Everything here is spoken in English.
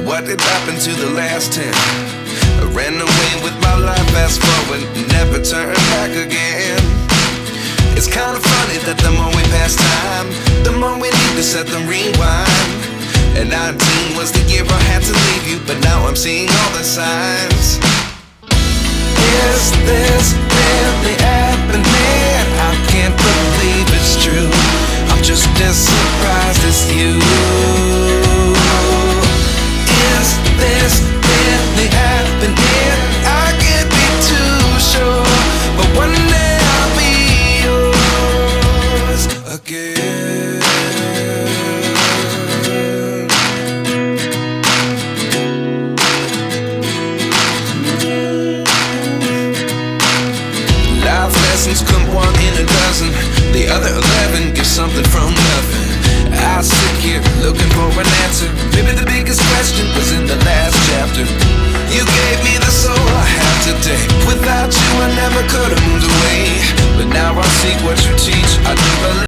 what did happen to the last 10? I ran away with my life, fast forward, never turn back again. It's kinda funny that the more we pass time, the more we need to set the rewind. And 19 was the year I had to leave you, but now I'm seeing all the signs. Is this really happening? I can't believe it's true. I'm just as surprised as you. Is this really happening? I can't be too sure, but one day I'll be yours again. Life lessons come one in a dozen. The other 11 give something from nothing. I sit here looking for an